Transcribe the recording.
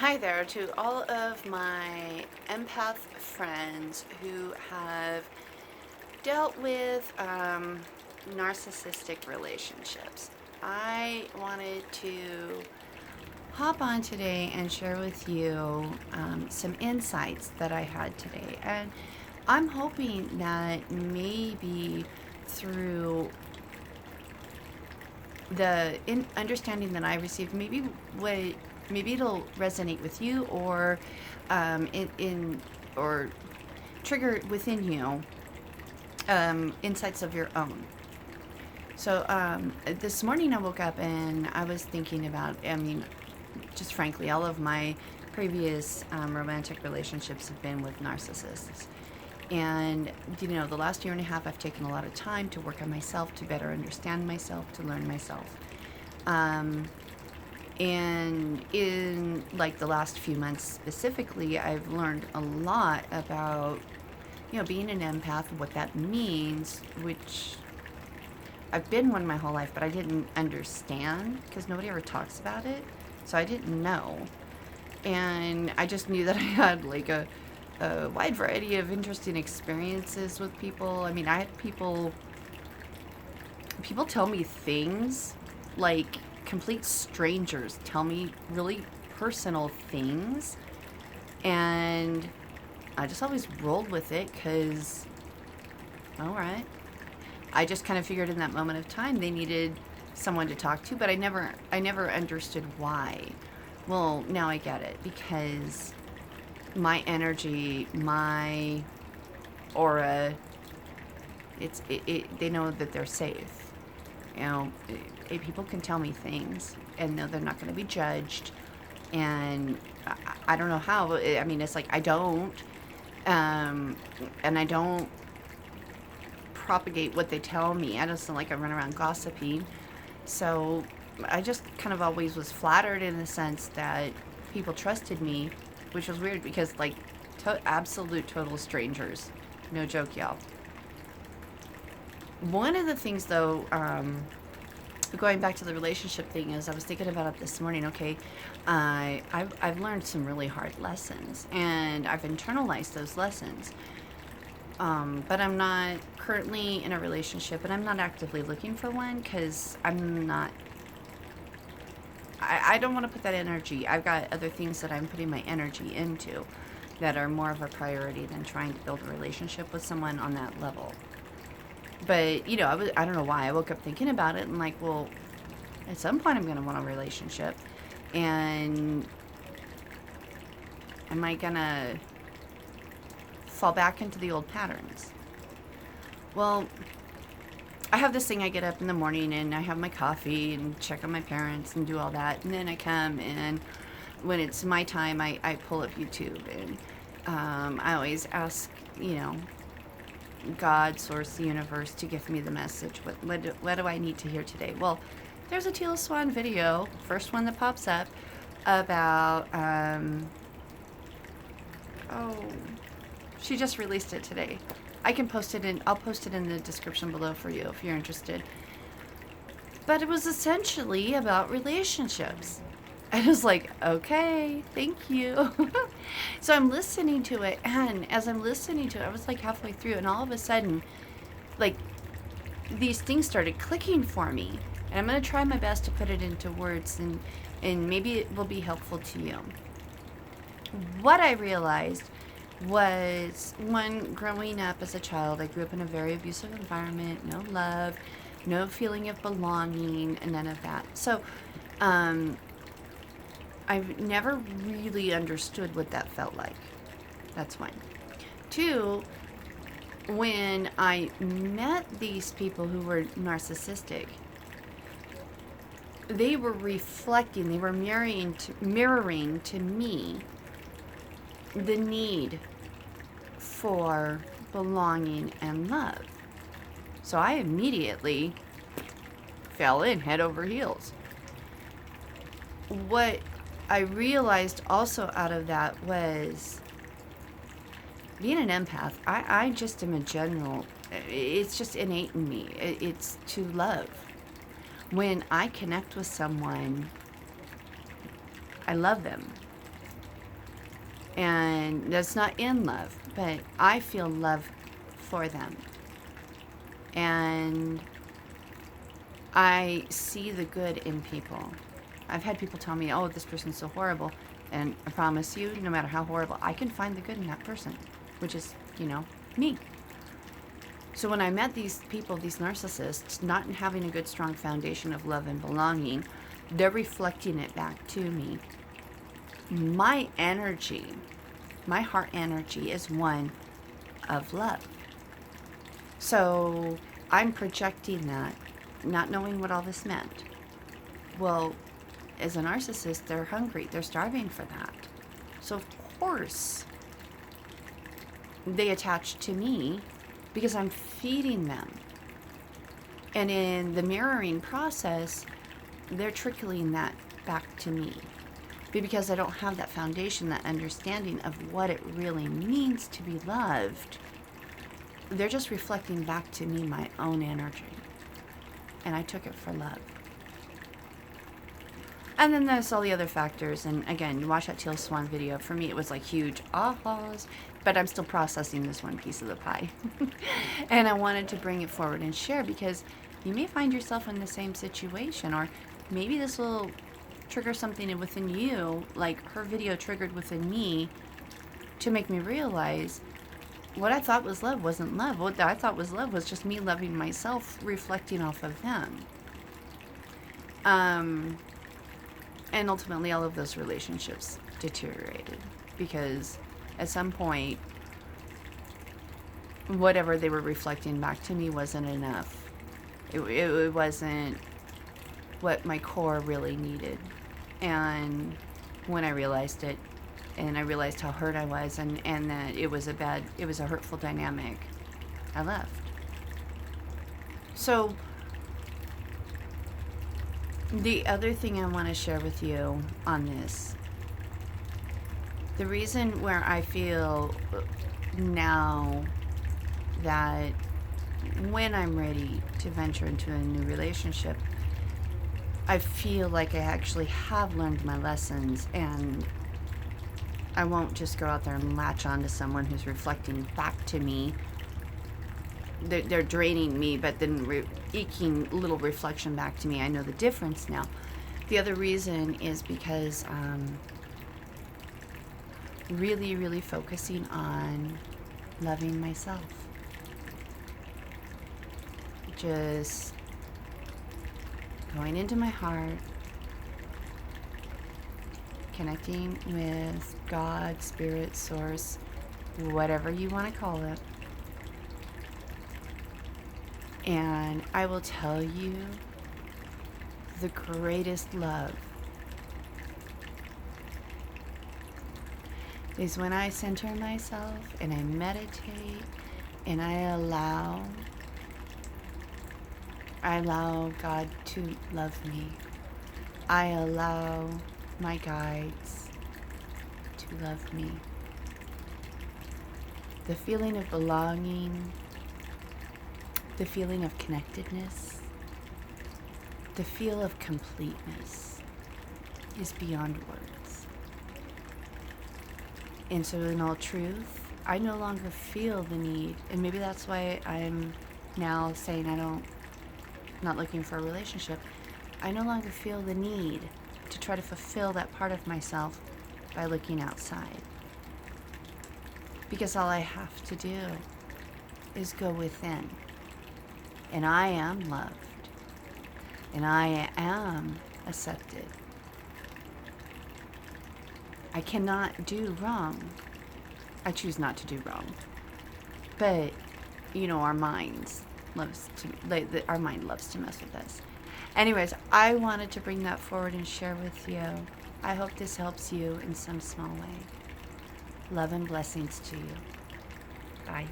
Hi there to all of my empath friends who have dealt with narcissistic relationships. I wanted to hop on today and share with you some insights that I had today. And I'm hoping that maybe through the understanding that I received, maybe it'll resonate with you, or or trigger within you insights of your own. So this morning I woke up and I was thinking about, just frankly, all of my previous romantic relationships have been with narcissists. And, the last year and a half, I've taken a lot of time to work on myself, to better understand myself, to learn myself. And in like the last few months specifically, I've learned a lot about, being an empath, what that means, which I've been one my whole life, but I didn't understand because nobody ever talks about it. So I didn't know. And I just knew that I had like a wide variety of interesting experiences with people. I mean, I had people tell me things, like complete strangers tell me really personal things, and I just always rolled with it because, all right, I just kind of figured in that moment of time they needed someone to talk to, but I never understood why. Well, now I get it, because my energy, my aura, they know that they're safe. People can tell me things and know they're not going to be judged. And I don't know how. I mean, it's like I don't, and I don't propagate what they tell me. I just don't like I run around gossiping. So I just kind of always was flattered in the sense that people trusted me, which was weird because, like, absolute total strangers. No joke, y'all. One of the things, though, going back to the relationship thing, is I was thinking about it this morning. Okay, I've learned some really hard lessons, and I've internalized those lessons. But I'm not currently in a relationship, and I'm not actively looking for one because I'm not. I don't want to put that energy. I've got other things that I'm putting my energy into that are more of a priority than trying to build a relationship with someone on that level. But, I don't know why. I woke up thinking about it and like, well, at some point I'm going to want a relationship. And am I going to fall back into the old patterns? Well, I have this thing. I get up in the morning and I have my coffee and check on my parents and do all that. And then I come, and when it's my time, I pull up YouTube. And I always ask, God, source, the universe, to give me the message. What do I need to hear today? Well, there's a Teal Swan video, first one that pops up, about, she just released it today. I'll post it in the description below for you if you're interested. But it was essentially about relationships. I was like, okay, thank you. So I'm listening to it, and as I'm listening to it, I was like halfway through, and all of a sudden, like, these things started clicking for me. And I'm going to try my best to put it into words, and maybe it will be helpful to you. What I realized was, when growing up as a child, I grew up in a very abusive environment, no love, no feeling of belonging, and none of that. So, I've never really understood what that felt like. That's one. Two, when I met these people who were narcissistic, they were mirroring to me the need for belonging and love. So I immediately fell in head over heels. What I realized also out of that was, being an empath, I just am a general, it's just innate in me. It's to love. When I connect with someone, I love them. And that's not in love, but I feel love for them. And I see the good in people. I've had people tell me, oh, this person's so horrible. And I promise you, no matter how horrible, I can find the good in that person, which is, me. So when I met these people, these narcissists, not having a good, strong foundation of love and belonging, they're reflecting it back to me. My energy, my heart energy is one of love. So I'm projecting that, not knowing what all this meant. Well, as a narcissist, they're hungry. They're starving for that. So of course, they attach to me because I'm feeding them. And in the mirroring process, they're trickling that back to me. But because I don't have that foundation, that understanding of what it really means to be loved, they're just reflecting back to me my own energy. And I took it for love. And then there's all the other factors. And again, you watch that Teal Swan video. For me, it was like huge ahas. But I'm still processing this one piece of the pie. And I wanted to bring it forward and share because you may find yourself in the same situation. Or maybe this will trigger something within you, like her video triggered within me, to make me realize what I thought was love wasn't love. What I thought was love was just me loving myself, reflecting off of them. And ultimately, all of those relationships deteriorated because at some point, whatever they were reflecting back to me wasn't enough. It wasn't what my core really needed. And when I realized it, and I realized how hurt I was, and that it was a hurtful dynamic, I left. So the other thing I want to share with you on this, the reason where I feel now that when I'm ready to venture into a new relationship, I feel like I actually have learned my lessons, and I won't just go out there and latch on to someone who's reflecting back to me. They're draining me, but then eking little reflection back to me. I know the difference now. The other reason is because really, really focusing on loving myself. Just going into my heart, connecting with God, Spirit, Source, whatever you want to call it. And I will tell you, the greatest love is when I center myself and I meditate and I allow God to love me. I allow my guides to love me. The feeling of belonging, the feeling of connectedness, the feel of completeness is beyond words. And so in all truth, I no longer feel the need, and maybe that's why I'm now saying not looking for a relationship. I no longer feel the need to try to fulfill that part of myself by looking outside. Because all I have to do is go within. And I am loved. And I am accepted. I cannot do wrong. I choose not to do wrong. But, our mind loves to mess with us. Anyways, I wanted to bring that forward and share with you. I hope this helps you in some small way. Love and blessings to you. Bye.